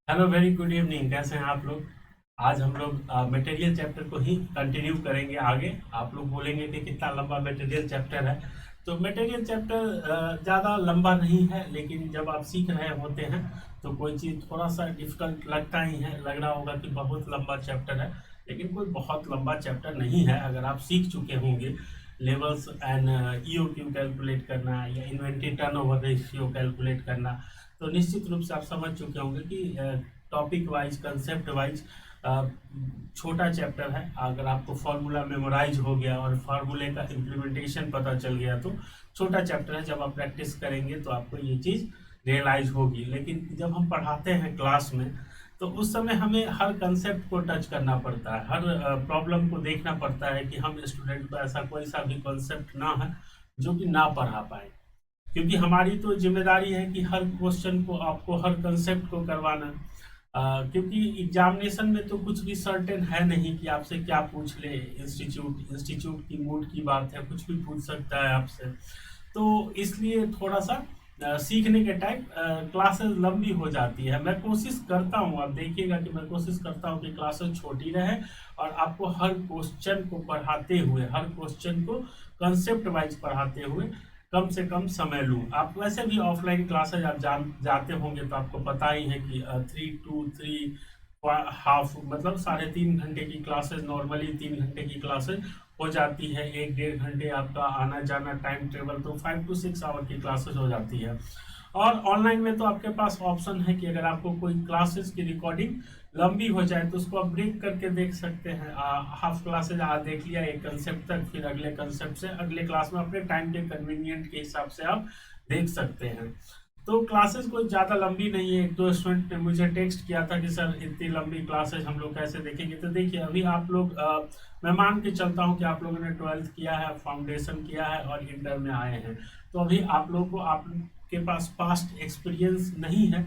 Hello, very good evening. कैसे हैं आप लोग? आज हम लोग मटेरियल चैप्टर को ही कंटिन्यू करेंगे आगे। आप लोग बोलेंगे कि कितना लंबा मटेरियल चैप्टर है। तो मटेरियल चैप्टर ज़्यादा लंबा नहीं है, लेकिन जब आप सीख रहे होते हैं तो कोई चीज़ थोड़ा सा डिफिकल्ट लगता ही है। लग रहा होगा कि बहुत लंबा चैप्टर है, लेकिन कोई बहुत लंबा चैप्टर नहीं है। अगर आप सीख चुके होंगे लेवल्स एंड ईओक्यू कैलकुलेट करना या इन्वेंट्री टर्नओवर रेशियो कैलकुलेट करना, तो निश्चित रूप से आप समझ चुके होंगे कि टॉपिक वाइज, कंसेप्ट वाइज छोटा चैप्टर है। अगर आपको फार्मूला मेमोराइज हो गया और फार्मूले का इम्प्लीमेंटेशन पता चल गया तो छोटा चैप्टर है। जब आप प्रैक्टिस करेंगे तो आपको ये चीज़ रियलाइज होगी। लेकिन जब हम पढ़ाते हैं क्लास में तो उस समय हमें हर कंसेप्ट को टच करना पड़ता है, हर प्रॉब्लम को देखना पड़ता है कि हम स्टूडेंट को ऐसा कोई सा भी कॉन्सेप्ट ना है जो कि ना पढ़ा पाए। क्योंकि हमारी तो जिम्मेदारी है कि हर क्वेश्चन को, आपको हर कंसेप्ट को करवाना। क्योंकि एग्जामिनेशन में तो कुछ भी सर्टेन है नहीं कि आपसे क्या पूछ ले। इंस्टीट्यूट इंस्टीट्यूट की मूड की बात है, कुछ भी पूछ सकता है आपसे। तो इसलिए थोड़ा सा सीखने के टाइम क्लासेस लंबी हो जाती है। मैं कोशिश करता हूँ, आप देखिएगा कि मैं कोशिश करता हूँ कि क्लासेस छोटी रहे और आपको हर क्वेश्चन को पढ़ाते हुए, हर क्वेश्चन को कंसेप्ट वाइज पढ़ाते हुए कम से कम समय लूँ। आप वैसे भी ऑफलाइन क्लासेज आप जाते होंगे तो आपको पता ही है कि 3 to 3.5 मतलब 3.5 घंटे की क्लासेज, नॉर्मली 3 घंटे की क्लासेज हो जाती है। 1 1.5 घंटे आपका आना जाना टाइम टेबल, तो 5 to 6 आवर की क्लासेज हो जाती है। और ऑनलाइन में तो आपके पास ऑप्शन है कि अगर आपको कोई क्लासेस की रिकॉर्डिंग लंबी हो जाए तो उसको आप ब्रेक करके देख सकते हैं। हाफ क्लासेज आज देख लिया एक कंसेप्ट तक, फिर अगले कंसेप्ट से अगले क्लास में अपने टाइम के कन्वीनियंट के हिसाब से आप देख सकते हैं। तो क्लासेस कोई ज़्यादा लंबी नहीं है। एक दो स्टूडेंट ने मुझे टेक्स्ट किया था कि सर इतनी लंबी क्लासेस हम लोग कैसे देखेंगे। तो देखिए, अभी आप लोग मैं मान के चलता हूँ कि आप लोगों ने 12th किया है, फाउंडेशन किया है और इंटर में आए हैं। तो अभी आप लोगों को, आपके पास पास्ट एक्सपीरियंस नहीं है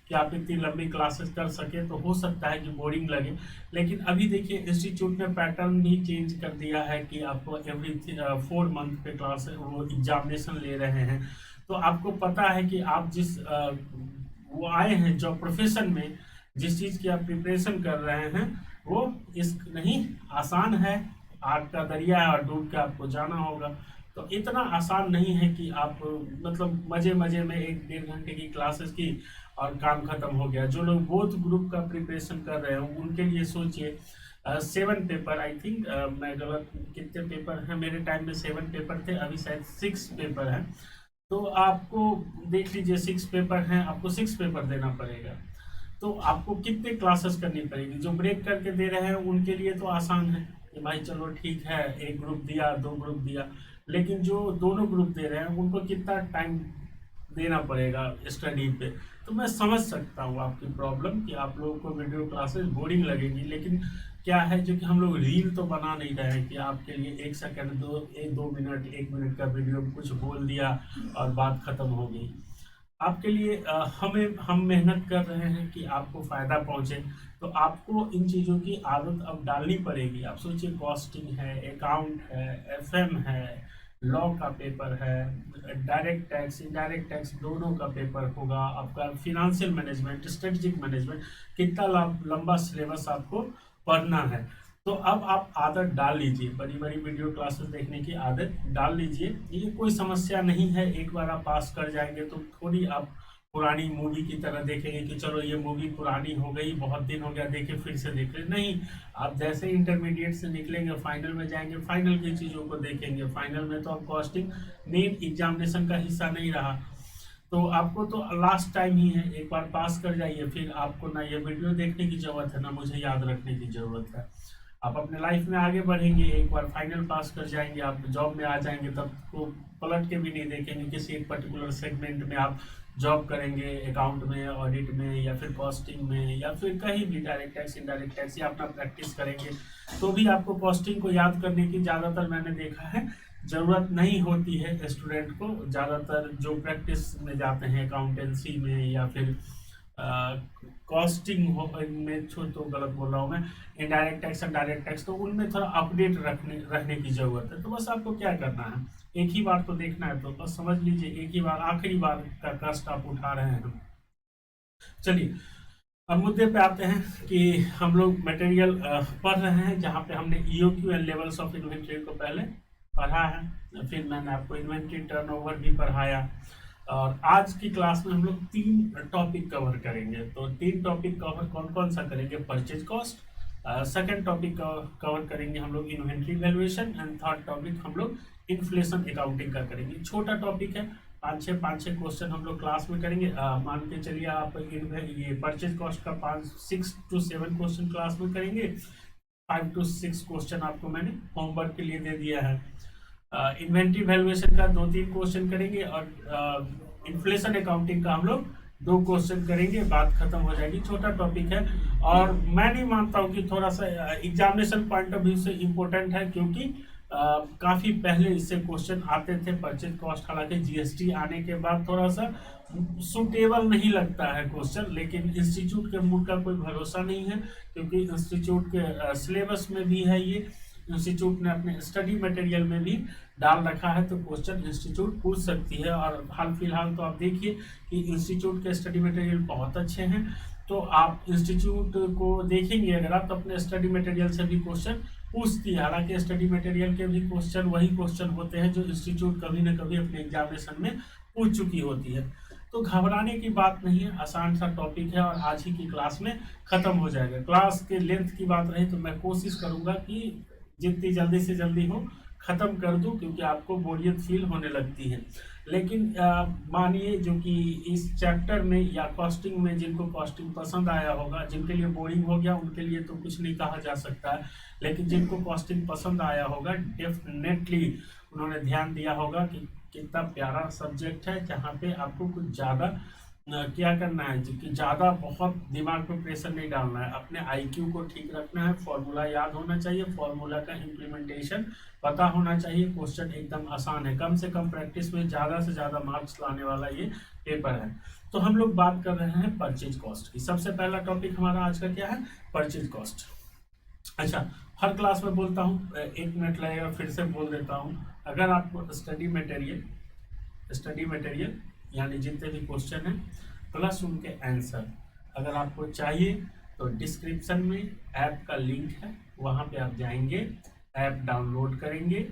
कि आप इतनी लंबी क्लासेस कर सके। तो हो सकता है कि बोरिंग लगे। लेकिन अभी देखिए, इंस्टीट्यूट ने पैटर्न भी चेंज कर दिया है कि आपको एवरी 4 मंथ पे क्लास वो एग्जामिनेशन ले रहे हैं। तो आपको पता है कि आप जिस वो आए हैं जॉब प्रोफेशन में, जिस चीज़ की आप प्रिपरेशन कर रहे हैं वो इस नहीं आसान है। आग का दरिया है और डूब के आपको जाना होगा। तो इतना आसान नहीं है कि आप मतलब मजे मजे में 1 1.5 घंटे की क्लासेस की और काम खत्म हो गया। जो लोग बोथ ग्रुप का प्रिपरेशन कर रहे हैं उनके लिए सोचिए। 7 पेपर, आई थिंक मैं गलत, कितने पेपर हैं? मेरे टाइम में 7 पेपर थे, अभी शायद 6 पेपर हैं। तो आपको देख लीजिए, 6 पेपर हैं, आपको 6 पेपर देना पड़ेगा। तो आपको कितने क्लासेस करनी पड़ेगी? जो ब्रेक करके दे रहे हैं उनके लिए तो आसान है कि भाई चलो ठीक है, एक ग्रुप दिया, 2 ग्रुप दिया। लेकिन जो दोनों ग्रुप दे रहे हैं उनको कितना टाइम देना पड़ेगा स्टडी पे। तो मैं समझ सकता हूँ आपकी प्रॉब्लम कि आप लोगों को वीडियो क्लासेस बोरिंग लगेगी। लेकिन क्या है, जो कि हम लोग रील तो बना नहीं रहे हैं कि आपके लिए 1 सेकंड, 2 मिनट, 1 मिनट का वीडियो कुछ बोल दिया और बात खत्म हो गई। आपके लिए हम मेहनत कर रहे हैं कि आपको फ़ायदा पहुंचे। तो आपको इन चीज़ों की आदत अब डालनी पड़ेगी। आप सोचिए, कॉस्टिंग है, अकाउंट है, एफएम है, लॉ का पेपर है, डायरेक्ट टैक्स, इनडायरेक्ट टैक्स दोनों का पेपर होगा, आपका फिनेंशियल मैनेजमेंट, स्ट्रेटजिक मैनेजमेंट, कितना लंबा सिलेबस आपको पढ़ना है। तो अब आप आदत डाल लीजिए, बड़ी बड़ी वीडियो क्लासेस देखने की आदत डाल लीजिए। ये कोई समस्या नहीं है। एक बार आप पास कर जाएंगे तो थोड़ी आप पुरानी मूवी की तरह देखेंगे कि चलो ये मूवी पुरानी हो गई, बहुत दिन हो गया देखे, फिर से देख रहे नहीं। आप जैसे इंटरमीडिएट से निकलेंगे, फाइनल में जाएंगे, फाइनल की चीज़ों को देखेंगे। फाइनल में तो अब कॉस्टिंग मेन एग्जामिनेशन का हिस्सा नहीं रहा। तो आपको तो लास्ट टाइम ही है, एक बार पास कर जाइए, फिर आपको ना ये वीडियो देखने की ज़रूरत है ना मुझे याद रखने की ज़रूरत है। आप अपने लाइफ में आगे बढ़ेंगे, एक बार फाइनल पास कर जाएंगे, आप जॉब में आ जाएंगे, तब को पलट के भी नहीं देखेंगे। किसी एक पर्टिकुलर सेगमेंट में आप जॉब करेंगे, अकाउंट में, ऑडिट में, या फिर कॉस्टिंग में, या फिर कहीं भी डायरेक्ट टैक्स, इनडायरेक्ट टैक्स, या अपना प्रैक्टिस करेंगे। तो भी आपको कॉस्टिंग को याद करने की ज़्यादातर मैंने देखा है ज़रूरत नहीं होती है स्टूडेंट को। ज़्यादातर जो प्रैक्टिस में जाते हैं अकाउंटेंसी में या फिर कॉस्टिंग हो में, छो तो गलत बोल रहा हूँ मैं, indirect tax and direct tax, तो उनमें थोड़ा अपडेट रहने की ज़रूरत है। तो बस आपको क्या करना है, एक ही बार तो देखना है, तो बस समझ लीजिए एक ही बार, आखिरी बार का कष्ट आप उठा रहे हैं। चलिए, अब मुद्दे पे आते हैं कि हम लोग मटेरियल पढ़ रहे हैं, जहाँ पे हमने EOQ and levels of inventory को पहले पढ़ा है, फिर मैंने आपको इन्वेंट्री टर्नओवर भी पढ़ाया। और आज की क्लास में हम लोग 3 टॉपिक कवर करेंगे। तो 3 टॉपिक कवर कौन कौन सा करेंगे? Purchase cost, second topic cover करेंगे हम लोग inventory valuation, and third topic हम लोग इन्फ्लेशन अकाउंटिंग का करेंगे। छोटा टॉपिक है, पाँच छः क्वेश्चन हम लोग क्लास में करेंगे। मान के चलिए आप ये परचेज कॉस्ट का 6 to 7 क्वेश्चन क्लास में करेंगे। 5 to 6 क्वेश्चन आपको मैंने होमवर्क के लिए दे दिया है। इन्वेंट्री वैल्यूएशन का 2-3 क्वेश्चन करेंगे, और इन्फ्लेशन अकाउंटिंग का हम लोग 2 क्वेश्चन करेंगे, बात खत्म हो जाएगी। छोटा टॉपिक है, और मैं नहीं मानता हूँ कि थोड़ा सा एग्जामिनेशन पॉइंट ऑफ व्यू से इम्पोर्टेंट है, क्योंकि काफ़ी पहले इससे क्वेश्चन आते थे परचेज कॉस्ट। हालांकि जीएसटी आने के बाद थोड़ा सा सूटेबल नहीं लगता है क्वेश्चन, लेकिन इंस्टीट्यूट के मूड का कोई भरोसा नहीं है, क्योंकि इंस्टीट्यूट के सिलेबस में भी है ये, इंस्टीट्यूट ने अपने स्टडी मटेरियल में भी डाल रखा है, तो क्वेश्चन इंस्टीट्यूट पूछ सकती है। और हाल फिलहाल तो आप देखिए कि इंस्टीट्यूट के स्टडी मटेरियल बहुत अच्छे हैं, तो आप इंस्टीट्यूट को देखेंगे अगर आप, तो अपने स्टडी मटेरियल से भी क्वेश्चन पूछती है। हालांकि स्टडी मटेरियल के भी क्वेश्चन वही क्वेश्चन होते हैं जो इंस्टीट्यूट कभी ना कभी अपने एग्जामिनेशन में पूछ चुकी होती है। तो घबराने की बात नहीं है, आसान सा टॉपिक है, और आज ही की क्लास में ख़त्म हो जाएगा। क्लास के लेंथ की बात रही तो मैं कोशिश करूँगा कि जितनी जल्दी से जल्दी हो ख़त्म कर दूं, क्योंकि आपको बोरियत फील होने लगती है। लेकिन मानिए जो कि इस चैप्टर में या कॉस्टिंग में जिनको कॉस्टिंग पसंद आया होगा, जिनके लिए बोरिंग हो गया उनके लिए तो कुछ नहीं कहा जा सकता है, लेकिन जिनको कॉस्टिंग पसंद आया होगा डेफिनेटली उन्होंने ध्यान दिया होगा कि कितना प्यारा सब्जेक्ट है, जहाँ पे आपको कुछ ज़्यादा क्या करना है कि ज़्यादा बहुत दिमाग पे प्रेशर नहीं डालना है, अपने आईक्यू को ठीक रखना है, फॉर्मूला याद होना चाहिए, फॉर्मूला का इम्प्लीमेंटेशन पता होना चाहिए। क्वेश्चन एकदम आसान है, कम से कम प्रैक्टिस में ज़्यादा से ज़्यादा मार्क्स लाने वाला ये पेपर है। तो हम लोग बात कर रहे हैं परचेज कॉस्ट की। सबसे पहला टॉपिक हमारा आज का क्या है? Purchase cost. अच्छा, हर क्लास में बोलता हूँ, 1 मिनट लगेगा, फिर से बोल देता हूँ। अगर आपको स्टडी मटेरियल यानी जितने भी क्वेश्चन हैं प्लस उनके आंसर अगर आपको चाहिए, तो डिस्क्रिप्शन में ऐप का लिंक है, वहाँ पे आप जाएंगे, ऐप डाउनलोड करेंगे,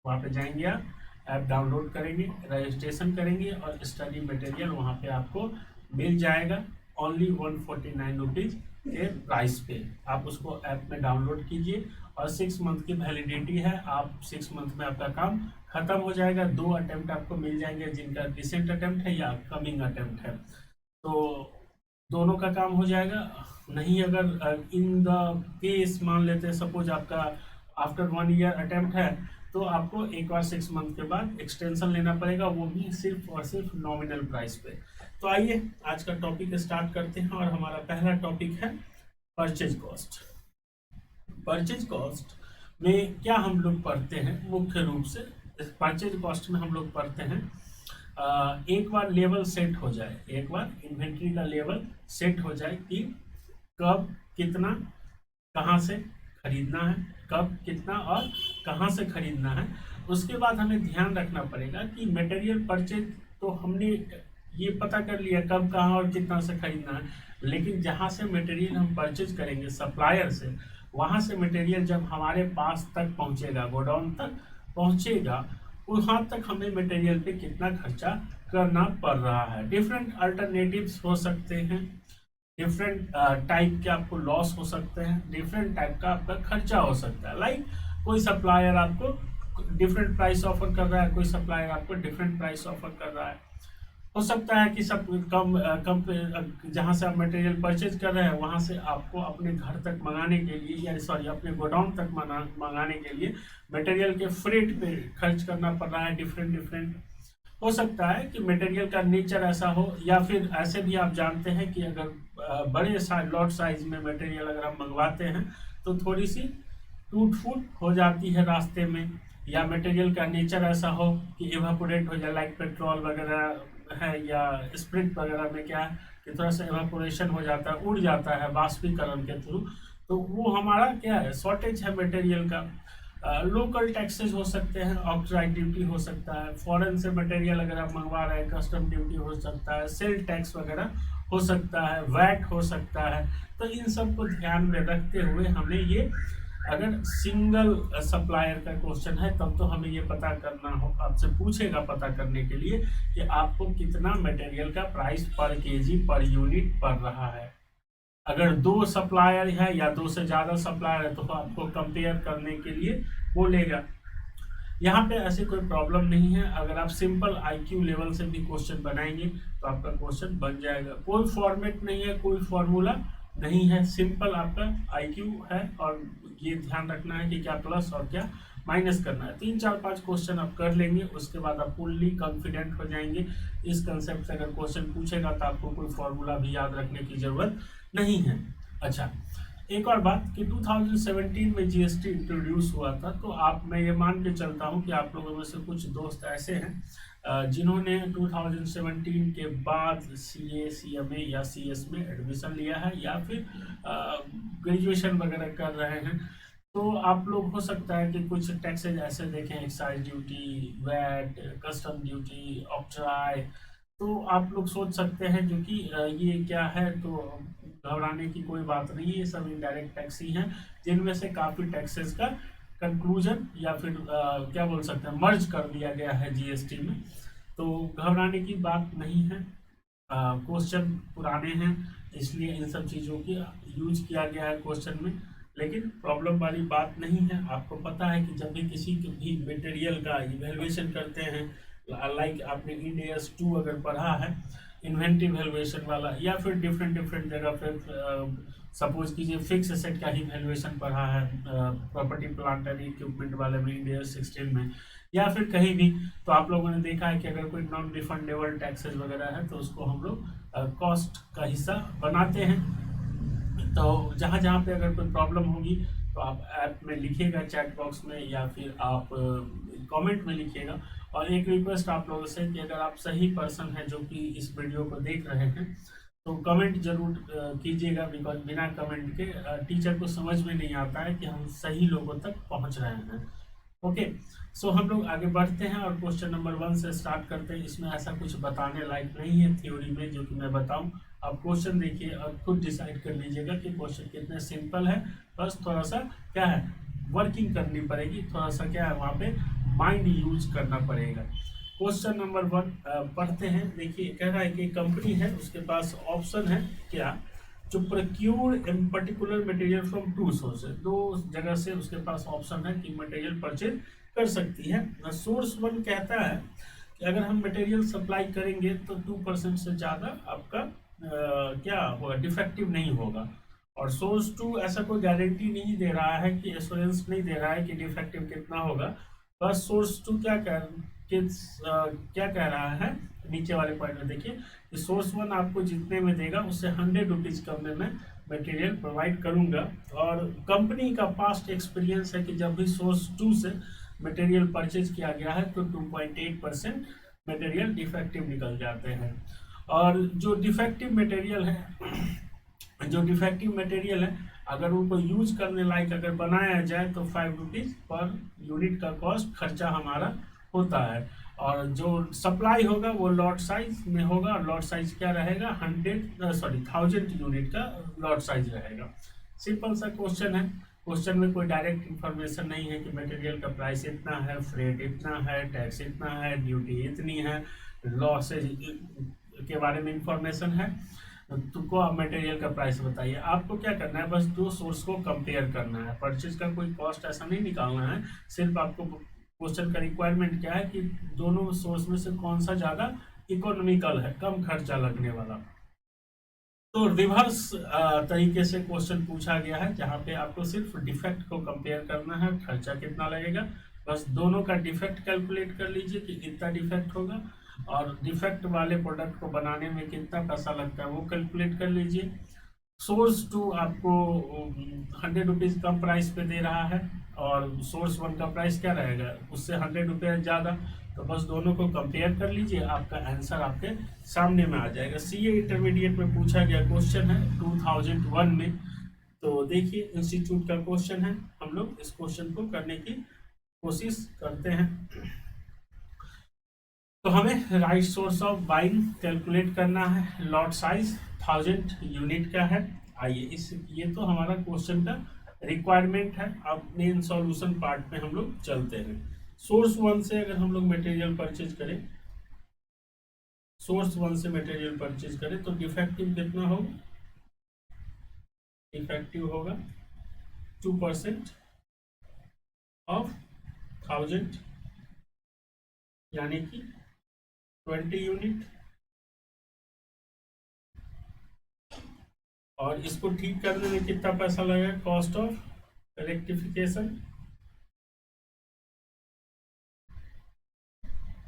वहाँ पे जाएंगे आप, ऐप डाउनलोड करेंगे, रजिस्ट्रेशन करेंगे, और स्टडी मटेरियल वहाँ पे आपको मिल जाएगा ओनली 149 रुपीज़ के प्राइस पे। आप उसको ऐप में डाउनलोड कीजिए, और 6 मंथ की वैलिडिटी है। आप 6 मंथ में आपका काम खत्म हो जाएगा। 2 अटेम्प्ट आपको मिल जाएंगे, जिनका रिसेंट अटेम्प्ट है या कमिंग अटेम्प्ट है, तो दोनों का काम हो जाएगा। नहीं, अगर इन द केस मान लेते हैं सपोज आपका आफ्टर 1 ईयर अटेम्प्ट है, तो आपको एक बार 6 मंथ के बाद एक्सटेंशन लेना पड़ेगा, वो भी सिर्फ और सिर्फ नॉमिनल प्राइस पे। तो आइए आज का टॉपिक स्टार्ट करते हैं, और हमारा पहला टॉपिक है परचेज कॉस्ट। परचेज कॉस्ट में क्या हम लोग पढ़ते हैं? मुख्य रूप से परचेज कॉस्ट में हम लोग पढ़ते हैं, एक बार लेवल सेट हो जाए, एक बार इन्वेंट्री का लेवल सेट हो जाए कि कब कितना कहाँ से खरीदना है, कब कितना और कहाँ से खरीदना है। उसके बाद हमें ध्यान रखना पड़ेगा कि मटेरियल परचेज तो हमने ये पता कर लिया कब कहाँ और कितना से खरीदना है, लेकिन जहाँ से मटेरियल हम परचेज करेंगे सप्लायर से, वहाँ से मटेरियल जब हमारे पास तक पहुँचेगा, गोडाउन तक पहुँचेगा, वहाँ तक हमें मटेरियल पे कितना खर्चा करना पड़ रहा है। डिफरेंट अल्टरनेटिव्स हो सकते हैं, डिफरेंट टाइप के आपको लॉस हो सकते हैं, डिफरेंट टाइप का आपका खर्चा हो सकता है। लाइक कोई सप्लायर आपको डिफरेंट प्राइस ऑफर कर रहा है, कोई सप्लायर आपको डिफरेंट प्राइस ऑफर कर रहा है। हो सकता है कि सब कम जहाँ से आप मटेरियल परचेज कर रहे हैं वहाँ से आपको अपने घर तक मंगाने के लिए, या सॉरी अपने गोडाउन तक मंगाने के लिए मटेरियल के फ्रेट पे खर्च करना पड़ रहा है। डिफरेंट हो सकता है कि मटेरियल का नेचर ऐसा हो, या फिर ऐसे भी आप जानते हैं कि अगर बड़े लॉट साइज में मटेरियल अगर हम मंगवाते हैं तो थोड़ी सी टूट फूट हो जाती है रास्ते में, या मटेरियल का नेचर ऐसा हो कि इवापोरेट हो जाए, लाइक पेट्रोल वगैरह है या स्प्रिट वगैरह में क्या है कि थोड़ा सा इवापोरेशन हो जाता है, उड़ जाता है वाष्पीकरण के थ्रू, तो वो हमारा क्या है, शॉर्टेज है मटेरियल का। लोकल टैक्सेस हो सकते हैं, ऑक्साइड ड्यूटी हो सकता है, फॉरेन से मटेरियल अगर आप मंगवा रहे हैं कस्टम ड्यूटी हो सकता है, सेल टैक्स वगैरह हो सकता है, वैट हो सकता है। तो इन सब को ध्यान में रखते हुए हमें ये, अगर सिंगल सप्लायर का क्वेश्चन है तब तो हमें ये पता करना हो, आपसे पूछेगा पता करने के लिए कि आपको कितना मटेरियल का प्राइस पर केजी पर यूनिट पड़ रहा है। अगर दो सप्लायर है या दो से ज़्यादा सप्लायर है तो आपको कंपेयर करने के लिए बोलेगा। यहाँ पे ऐसी कोई प्रॉब्लम नहीं है। अगर आप सिंपल आईक्यू लेवल से भी क्वेश्चन बनाएंगे तो आपका क्वेश्चन बन जाएगा। कोई फॉर्मेट नहीं है, कोई फॉर्मूला नहीं है, सिंपल आपका आईक्यू है। और ये ध्यान रखना है कि क्या प्लस और क्या माइनस करना है। 3 4 5 क्वेश्चन आप कर लेंगे, उसके बाद आप फुल्ली कॉन्फिडेंट हो जाएंगे। इस कंसेप्ट से अगर क्वेश्चन पूछेगा तो आपको कोई फॉर्मूला भी याद रखने की जरूरत नहीं है। अच्छा, एक और बात कि 2017 में जीएसटी इंट्रोड्यूस हुआ था, तो मैं ये मान के चलता हूँ कि आप लोगों में से कुछ दोस्त ऐसे हैं जिन्होंने 2017 के बाद सीए, सीएमए या सीएस में एडमिशन लिया है या फिर ग्रेजुएशन वगैरह कर रहे हैं। तो आप लोग हो सकता है कि कुछ टैक्सेज ऐसे देखें, excise duty, VAT, custom duty, octroi. तो आप लोग सोच सकते हैं जो कि ये क्या है, तो घबराने की कोई बात नहीं है। ये सब इनडायरेक्ट टैक्स ही हैं, जिनमें से काफ़ी टैक्सेस का कंक्लूजन या फिर क्या बोल सकते हैं, मर्ज कर दिया गया है जीएसटी में। तो घबराने की बात नहीं है। क्वेश्चन पुराने हैं इसलिए इन सब चीज़ों की यूज किया गया है क्वेश्चन में, लेकिन प्रॉब्लम वाली बात नहीं है। आपको पता है कि जब भी किसी भी मटेरियल का इवेल्युएशन करते हैं, लाइक आपने इंड AS 2 अगर पढ़ा है, इन्वेंटरी वैल्यूएशन वाला, या फिर डिफरेंट जगह पे सपोज कीजिए फिक्स एसेट का ही वैल्यूएशन पढ़ा है प्रॉपर्टी प्लांट एंड इक्विपमेंट वाले में इंड AS 16 में, या फिर कहीं भी, तो आप लोगों ने देखा है कि अगर कोई नॉन रिफंडेबल टैक्सेस वगैरह है तो उसको हम लोग कॉस्ट का हिस्सा बनाते हैं। तो जहाँ जहाँ पे अगर कोई प्रॉब्लम होगी तो आप ऐप में लिखिएगा, चैट बॉक्स में, या फिर आप कमेंट में लिखिएगा। और एक रिक्वेस्ट आप लोगों से कि अगर आप सही पर्सन हैं जो कि इस वीडियो को देख रहे हैं तो कमेंट जरूर कीजिएगा, बिकॉज बिना कमेंट के टीचर को समझ में नहीं आता है कि हम सही लोगों तक पहुंच रहे हैं। ओके, सो हम लोग आगे बढ़ते हैं और क्वेश्चन नंबर 1 से स्टार्ट करते हैं। इसमें ऐसा कुछ बताने लायक नहीं है थ्योरी में जो कि मैं बताऊं। आप क्वेश्चन देखिए और खुद डिसाइड कर लीजिएगा कि क्वेश्चन कितने सिंपल है। बस थोड़ा सा क्या है, वर्किंग करनी पड़ेगी, थोड़ा सा क्या है वहाँ पे माइंड यूज करना पड़ेगा। क्वेश्चन नंबर 1 पढ़ते हैं। देखिए, कह रहा है कि कंपनी है, उसके पास ऑप्शन है क्या, जो procure particular material from 2 sources, 2 जगह से उसके पास ऑप्शन है कि मटेरियल परचेज कर सकती है। सोर्स 1 कहता है कि अगर हम मटेरियल सप्लाई करेंगे तो 2% से ज़्यादा आपका क्या होगा, डिफेक्टिव नहीं होगा। और सोर्स 2 ऐसा कोई गारंटी नहीं दे रहा है, कि एश्योरेंस नहीं दे रहा है कि डिफेक्टिव कितना होगा। बस सोर्स 2 क्या कह रहा है, नीचे वाले पॉइंट में देखिए कि सोर्स 1 आपको जितने में देगा उससे 100 रुपीज कम में मैं मटेरियल प्रोवाइड करूंगा। और कंपनी का पास्ट एक्सपीरियंस है कि जब भी सोर्स 2 से मटेरियल परचेज किया गया है तो 2.8% मटेरियल डिफेक्टिव निकल जाते हैं। और जो डिफेक्टिव मटेरियल है अगर उनको यूज करने लायक अगर बनाया जाए तो 5 रुपीज पर यूनिट का कॉस्ट खर्चा हमारा होता है। और जो सप्लाई होगा वो लॉट साइज में होगा, और लॉट साइज क्या रहेगा, 1000 यूनिट का लॉट साइज रहेगा। सिंपल सा क्वेश्चन है। क्वेश्चन में कोई डायरेक्ट इंफॉर्मेशन नहीं है कि मटेरियल का प्राइस इतना है, फ्रेट इतना है, टैक्स इतना है, ड्यूटी इतनी है, लॉसेज के बारे में इंफॉर्मेशन है। तुमको आप मटेरियल का प्राइस बताइए। आपको क्या करना है, बस 2 सोर्स को कंपेयर करना है। परचेज का कोई कॉस्ट ऐसा नहीं निकालना है, सिर्फ आपको क्वेश्चन का रिक्वायरमेंट क्या है कि दोनों सोर्स में से कौन सा ज़्यादा इकोनॉमिकल है, कम खर्चा लगने वाला। तो रिवर्स तरीके से क्वेश्चन पूछा गया है, जहाँ पे आपको सिर्फ डिफेक्ट को कंपेयर करना है, खर्चा कितना लगेगा। बस दोनों का डिफेक्ट कैलकुलेट कर लीजिए कि कितना डिफेक्ट होगा, और डिफेक्ट वाले प्रोडक्ट को बनाने में कितना पैसा लगता है वो कैलकुलेट कर लीजिए। सोर्स 2 आपको 100 रुपीज़ कम प्राइस पे दे रहा है, और सोर्स 1 का प्राइस क्या रहेगा, उससे 100 रुपये ज़्यादा। तो बस दोनों को कंपेयर कर लीजिए, आपका आंसर आपके सामने में आ जाएगा। सीए इंटरमीडिएट में पूछा गया क्वेश्चन है 2001 में। तो देखिए, इंस्टीट्यूट का क्वेश्चन है, हम लोग इस क्वेश्चन को करने की कोशिश करते हैं। तो हमें right source of buying calculate करना है, लॉट साइज 1000 यूनिट का है। आइए इस ये तो हमारा क्वेश्चन का रिक्वायरमेंट है। अब मेन सॉल्यूशन पार्ट में हम लोग चलते हैं। सोर्स वन से अगर हम लोग मटेरियल परचेज करें, सोर्स वन से मटेरियल परचेज करें तो डिफेक्टिव कितना होगा, डिफेक्टिव होगा 2% ऑफ 1000 यानी कि 20 यूनिट। और इसको ठीक करने में कितना पैसा लगेगा, cost of rectification,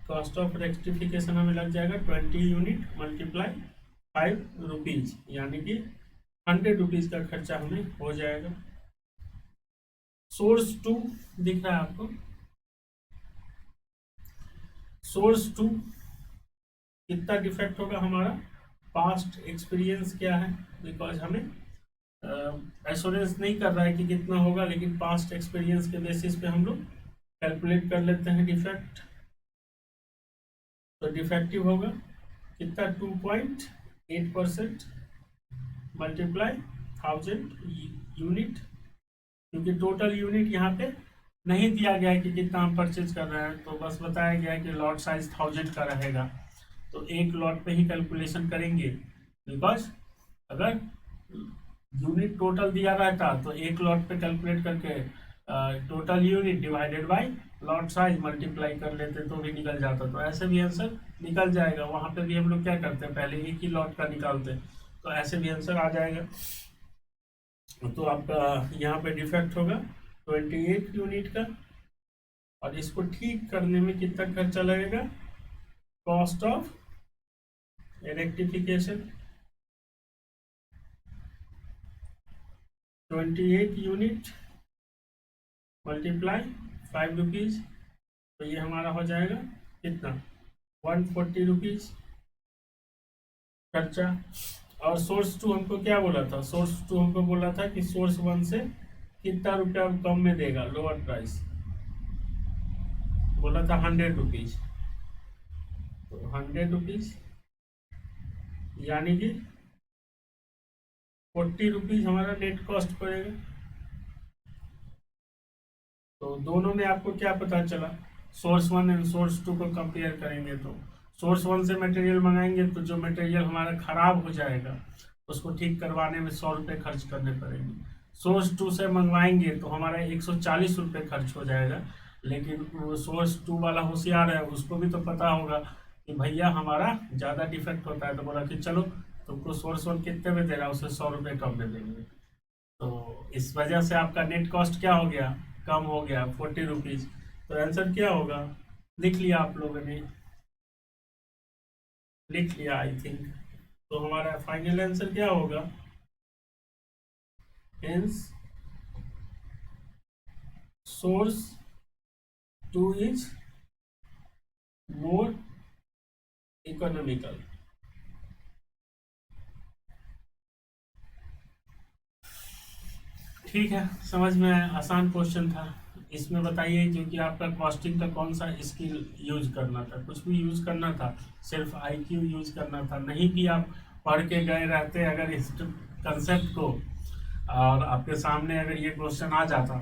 cost of rectification हमें लग जाएगा 20 यूनिट मल्टीप्लाई 5 रुपीज, यानी कि 100 रुपीज का खर्चा हमें हो जाएगा। सोर्स टू दिख रहा है आपको, सोर्स टू कितना डिफेक्ट होगा हमारा, पास्ट एक्सपीरियंस क्या है, बिकॉज हमें एश्योरेंस नहीं कर रहा है कि कितना होगा, लेकिन पास्ट एक्सपीरियंस के बेसिस पे हम लोग कैलकुलेट कर लेते हैं डिफेक्ट। तो डिफेक्टिव होगा कितना, 2.8% मल्टीप्लाई 1000 यूनिट, क्योंकि टोटल यूनिट यहाँ पे नहीं दिया गया है कि कितना हम परचेज कर रहे हैं, तो बस बताया गया है कि लॉट साइज 1000 का रहेगा। तो एक लॉट पे ही कैलकुलेशन करेंगे, बिकॉज अगर यूनिट टोटल दिया रहता तो एक लॉट पे कैलकुलेट करके total unit divided by lot size multiply कर लेते तो भी निकल जाता। तो ऐसे भी आंसर निकल जाएगा, वहाँ पे भी हम लोग क्या करते हैं, पहले एक ही लॉट का निकालते हैं, तो ऐसे भी आंसर आ जाएगा। तो आपका यहाँ पे डिफेक्ट होगा 28 यूनिट का, और इसको ठीक करने में कितना खर्चा लगेगा, cost of rectification 28 unit multiply 5 rupees, तो ये हमारा हो जाएगा कितना, 140 रुपीज खर्चा। और सोर्स टू हमको क्या बोला था, सोर्स टू हमको बोला था कि सोर्स वन से कितना रुपया कम में देगा, लोअर प्राइस बोला था 100 रुपीज, तो 100 रुपीज यानी कि 40 रुपीज हमारा नेट कॉस्ट पड़ेगा। तो दोनों में आपको क्या पता चला, source one and source two को कंपेयर करेंगे तो सोर्स वन से मटेरियल मंगाएंगे तो जो मटेरियल हमारा खराब हो जाएगा उसको ठीक करवाने में 100 रुपये खर्च करने पड़ेंगे। सोर्स टू से मंगवाएंगे तो हमारा 140 रुपये खर्च हो जाएगा, लेकिन वो सोर्स टू वाला होशियार है, उसको भी तो पता होगा कि भैया हमारा ज़्यादा डिफेक्ट होता है, तो बोला कि चलो तुमको सोर्स वन कितने में दे रहा है, उसे 100 रुपये कम में देंगे। तो इस वजह से आपका नेट कॉस्ट क्या हो गया, कम हो गया 40 रुपीज़। तो आंसर क्या होगा, लिख लिया आप लोगों ने, लिख लिया आई थिंक। तो हमारा फाइनल आंसर क्या होगा, hence source two is more economical. ठीक है, समझ में आया, आसान क्वेश्चन था। इसमें बताइए क्योंकि आपका कॉस्टिंग का कौन सा स्किल यूज करना था, कुछ भी यूज करना था, सिर्फ आईक्यू यूज करना था, नहीं कि आप पढ़ के गए रहते अगर इस कंसेप्ट को और आपके सामने अगर ये क्वेश्चन आ जाता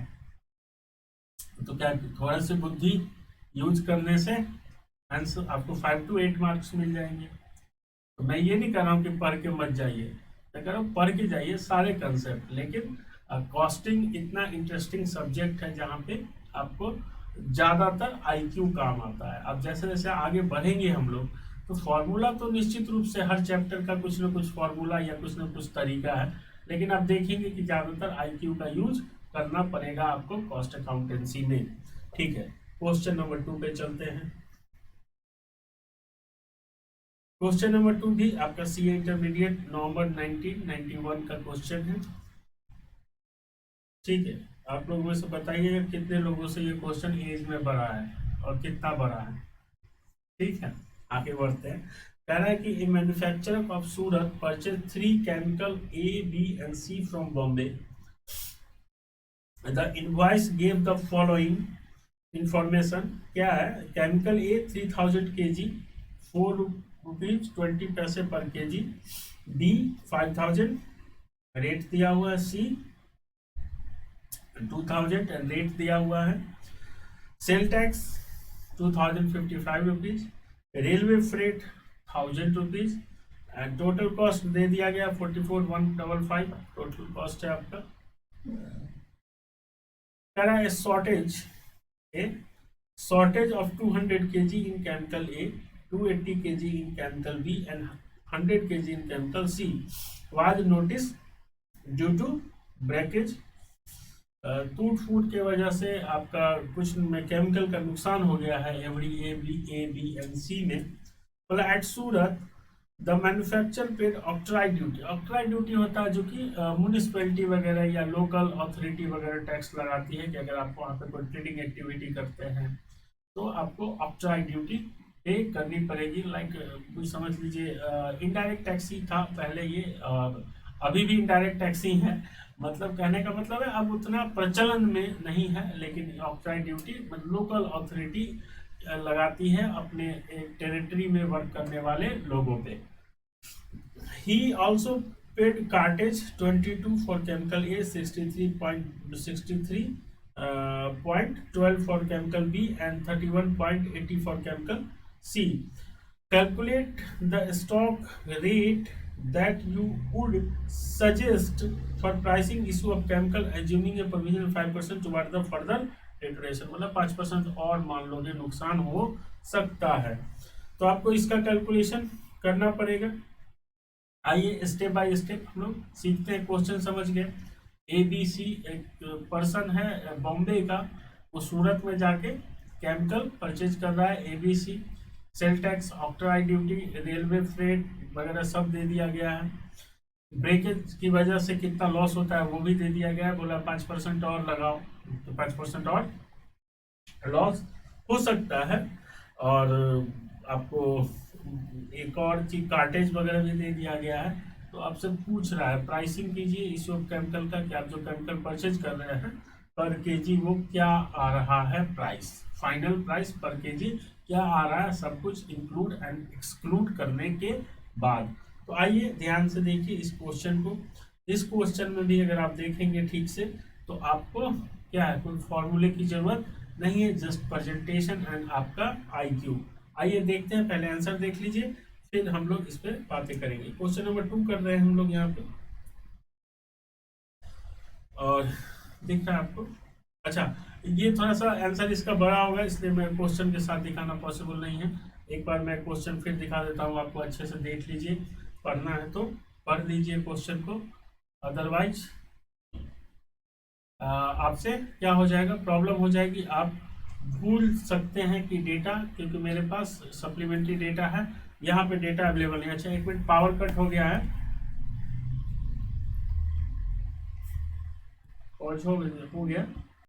तो क्या थोड़ा सी बुद्धि यूज करने से आंसर आपको 5 to 8 मार्क्स मिल जाएंगे। तो मैं ये नहीं कर रहा हूँ कि पढ़ के मत जाइए, मैं कह रहा हूँ पढ़ के जाइए सारे कंसेप्ट, लेकिन कॉस्टिंग इतना इंटरेस्टिंग सब्जेक्ट है जहाँ पे आपको ज़्यादातर आईक्यू काम आता है। अब जैसे जैसे आगे बढ़ेंगे हम लोग तो फॉर्मूला तो निश्चित रूप से हर चैप्टर का कुछ ना कुछ फॉर्मूला या कुछ ना कुछ तरीका है, लेकिन आप देखेंगे कि ज़्यादातर आईक्यू का यूज करना पड़ेगा आपको कॉस्ट अकाउंटेंसी में। ठीक है, क्वेश्चन नंबर 2 पे चलते हैं। क्वेश्चन नंबर 2 भी आपका सीए इंटरमीडिएट नवंबर 1991 का क्वेश्चन है। ठीक है, आप लोग में से बताइएगा कितने लोगों से ये क्वेश्चन एज में बढ़ा है और कितना बढ़ा है। ठीक है, आगे बढ़ते हैं। कह रहा है कि a manufacturer of Surat purchase 3 chemical A, B and C from Bombay. The invoice gave the following information क्या है, केमिकल ए 3000 kg 4 रुपीज 20 पैसे पर kg, बी 5000 रेट दिया हुआ है, सी 2000 रेट दिया हुआ है, sale tax 2055 rupees, railway freight 1000 rupees, and total cost दे दिया गया 44,155 टोटल कॉस्ट है आपका। कह रहा है shortage of 200 kg in chemical A, 280 kg in chemical B and 100 kg in chemical C was noticed due to breakage। टूट फूट के वजह से आपका कुछ में केमिकल का नुकसान हो गया है every A B and C में। बोला at Surat the manufacture paid octroi duty. Octroi duty होता है जो कि म्यूनिसिपैलिटी वगैरह या लोकल अथॉरिटी वगैरह टैक्स लगाती है कि अगर आप वहाँ पे कोई ट्रेडिंग एक्टिविटी करते हैं तो आपको ऑक्ट्राइड ड्यूटी पे करनी पड़ेगी। लाइक कुछ समझ लीजिए इनडायरेक्ट टैक्स ही था पहले ये, अभी भी इनडायरेक्ट टैक्स ही है। मतलब कहने का मतलब है अब उतना प्रचलन में नहीं है, लेकिन ऑक्ट्राइड ड्यूटी लोकल अथॉरिटी लगाती है अपने टेरिटरी में वर्क करने वाले लोगों पे। He also paid cartage 22 for chemical A, 63.12 for chemical B and 31.80 for chemical C. Calculate the stock rate that you would suggest for pricing issue of chemical assuming a provision of 5% toward the further deterioration। मतलब 5% और मान लो कि नुकसान हो सकता है, तो आपको इसका कैलकुलेशन करना पड़ेगा। आइए स्टेप बाय स्टेप हम लोग सीखते हैं। क्वेश्चन समझ गए। ABC एक पर्सन है बॉम्बे का, वो सूरत में जाके केमिकल परचेज कर रहा है। ABC sale tax, octroi duty, railway freight वगैरह सब दे दिया गया है। ब्रेकेज की वजह से कितना लॉस होता है वो भी दे दिया गया है। बोला 5% और लगाओ, तो 5% और लॉस हो सकता है। और आपको एक और चीज कार्टेज वगैरह भी दे दिया गया है। तो आपसे पूछ रहा है प्राइसिंग कीजिए इस केमिकल का, कि आप जो केमिकल परचेज कर रहे हैं पर केजी वो क्या आ रहा है प्राइस, फाइनल प्राइस पर केजी क्या आ रहा है, सब कुछ इंक्लूड एंड एक्सक्लूड करने के बाद। तो आइए ध्यान से देखिए इस क्वेश्चन को। इस क्वेश्चन में भी अगर आप देखेंगे ठीक से तो आपको क्या है, कोई फॉर्मूले की जरूरत नहीं है, जस्ट प्रेजेंटेशन एंड आपका IQ। आइए देखते हैं, पहले आंसर देख लीजिए फिर हम लोग इस पे बातें करेंगे। क्वेश्चन नंबर 2 कर रहे हैं हम लोग यहाँ पे, और दिख रहा है आपको। अच्छा, ये थोड़ा सा आंसर इसका बड़ा होगा इसलिए मैं क्वेश्चन के साथ दिखाना पॉसिबल नहीं है। एक बार मैं क्वेश्चन फिर दिखा देता हूँ आपको, अच्छे से देख लीजिए। पढ़ना है तो पढ़ लीजिए क्वेश्चन को, अदरवाइज आपसे क्या हो जाएगा, प्रॉब्लम हो जाएगी। आप भूल सकते हैं कि डेटा, क्योंकि मेरे पास सप्लीमेंट्री डेटा है, यहाँ पे डेटा अवेलेबल नहीं। अच्छा एक मिनट, पावर कट हो गया है, और हो गया।